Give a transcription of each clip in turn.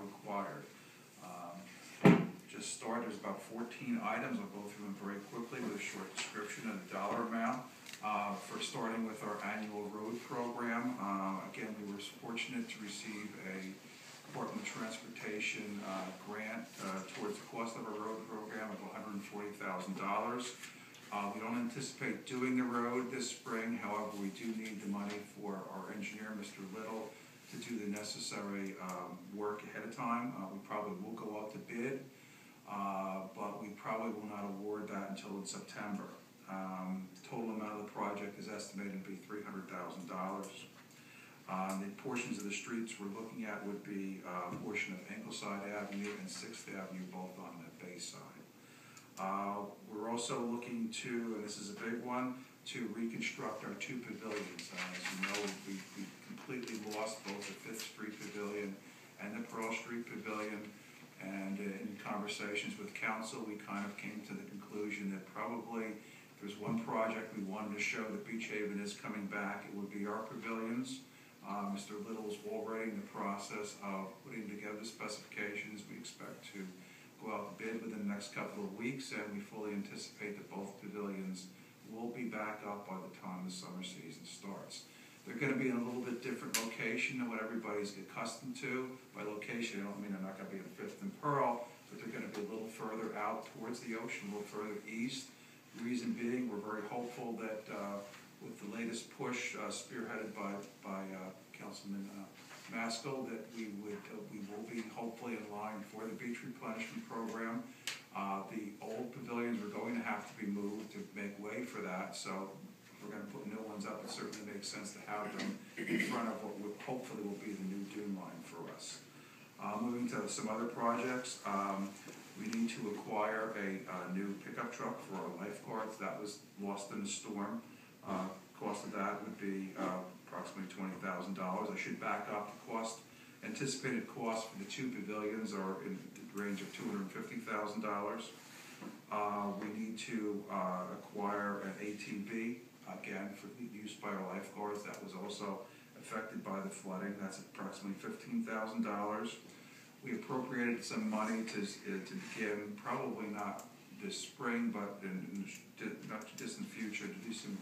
required. Just start, there's about 14 items. I'll go through them very quickly with a short description of the dollar amount. For starting with our annual road program, again, we were fortunate to receive a Department of Transportation grant towards the cost of our road program of $140,000. We don't anticipate doing the road this spring. However, we do need the money for our engineer, Mr. Little, to do the necessary work ahead of time. We probably will go out to bid, but we probably will not award that until in September. Total amount of the project is estimated to be $300,000. The portions of the streets we're looking at would be a portion of Ingleside Avenue and 6th Avenue, both on the bay side. We're also looking to, and this is a big one, to reconstruct our 2 pavilions. As you know, we completely lost both the 5th Street Pavilion and the Pearl Street Pavilion. And in conversations with council, we kind of came to the conclusion that probably if there's one project we wanted to show that Beach Haven is coming back, it would be our pavilions. Mr. Little is already in the process of putting together the specifications. We expect to go out to bid within the next couple of weeks, and we fully anticipate that both pavilions will be back up by the time the summer season starts. They're going to be in a little bit different location than what everybody's accustomed to. By location, I don't mean they're not going to be in 5th and Pearl, but they're going to be a little further out towards the ocean, a little further east. The reason being, we're very hopeful that with the latest push spearheaded by Councilman Maskell, that we will be hopefully in line for the beach replenishment program. The old pavilions are going to have to be moved to make way for that. So if we're going to put new ones up, it certainly makes sense to have them in front of what hopefully will be the new dune line for us. Moving to some other projects, we need to acquire a new pickup truck for our lifeguards. That was lost in the storm. Cost of that would be approximately $20,000. I should back up. The anticipated cost for the 2 pavilions are in the range of $250,000. We need to acquire an ATV, again, for use by our lifeguards. That was also affected by the flooding. That's approximately $15,000. We appropriated some money to begin, probably not this spring, but in the not too distant future, to do some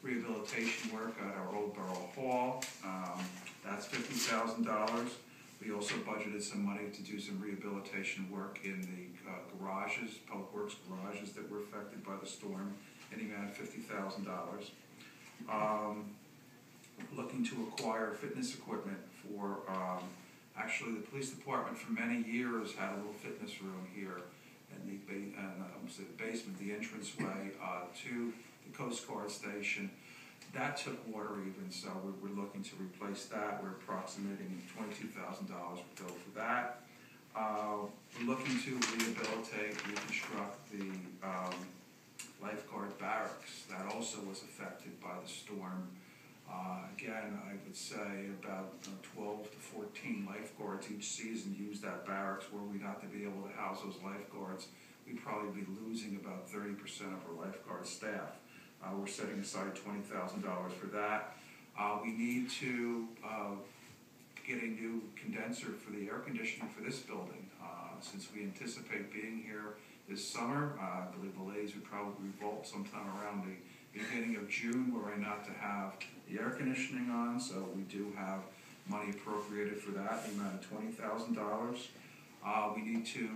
rehabilitation work at our old Borough Hall. That's $50,000. We also budgeted some money to do some rehabilitation work in the garages, Public Works garages that were affected by the storm, in the amount of $50,000. Looking to acquire fitness equipment for, actually the police department for many years had a little fitness room here in the basement, the entranceway to the Coast Guard station. That took water even, so we're looking to replace that. We're approximating $22,000 bill for that. We're looking to reconstruct the lifeguard barracks. That also was affected by the storm. Again, I would say about 12 to 14 lifeguards each season use that barracks. Were we not to be able to house those lifeguards, we'd probably be losing about 30% of our lifeguard staff. We're setting aside $20,000 for that. We need to get a new condenser for the air conditioning for this building. Since we anticipate being here this summer, I believe the ladies would probably revolt sometime around the beginning of June were I not to have the air conditioning on, so we do have money appropriated for that, the amount of $20,000. We need to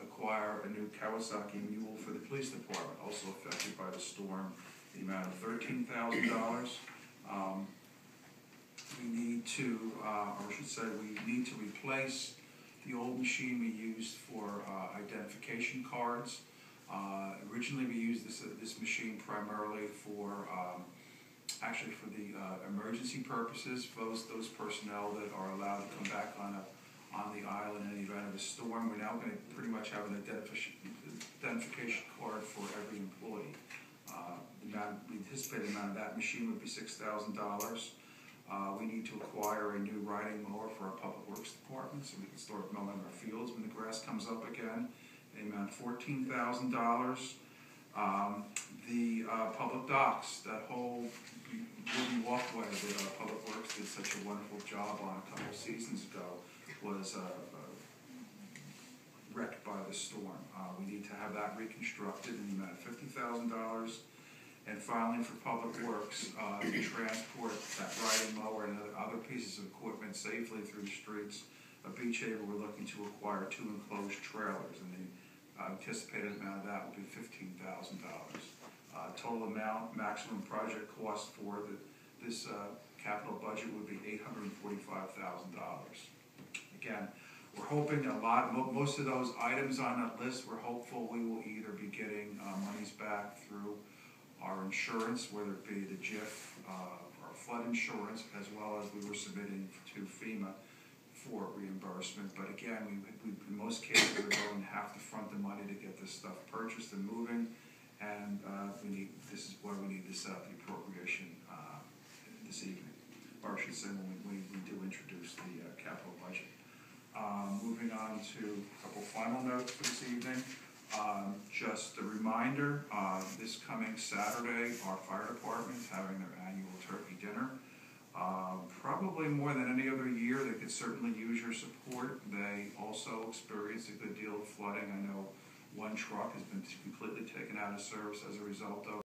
acquire a new Kawasaki mule for the police department, also affected by the storm, the amount of $13,000. We need to, or I should say, we need to replace the old machine we used for identification cards. Originally we used this machine primarily for actually for the emergency purposes, for those personnel that are allowed to come back on the island in the event of a storm. We're now going to pretty much have an identification card for every employee. The anticipated amount of that machine would be $6,000. We need to acquire a new riding mower for our Public Works department so we can start mowing our fields when the grass comes up again. The amount of $14,000. The public docks, that whole wooden walkway that Public Works did such a wonderful job on a couple seasons ago, was wrecked by the storm. We need to have that reconstructed in the amount of $50,000. And finally, for Public Works, to transport that riding mower and other pieces of equipment safely through the streets of Beach Haven, we're looking to acquire 2 enclosed trailers, and the anticipated amount of that will be $15,000. Total amount, maximum project cost for this capital budget would be $845,000. Again, we're hoping most of those items on that list, we're hopeful we will either be getting monies back through our insurance, whether it be the GIF, our flood insurance, as well as we were submitting to FEMA for reimbursement. But again, in most cases, we're going to have to front the money to get this stuff purchased and moving, and this is why we need to set up the appropriation this evening, or I should say when we do introduce the capital budget. Moving on to a couple final notes for this evening. Just a reminder, this coming Saturday, our fire department is having their annual turkey dinner. Probably more than any other year, they could certainly use your support. They also experienced a good deal of flooding. I know one truck has been completely taken out of service as a result of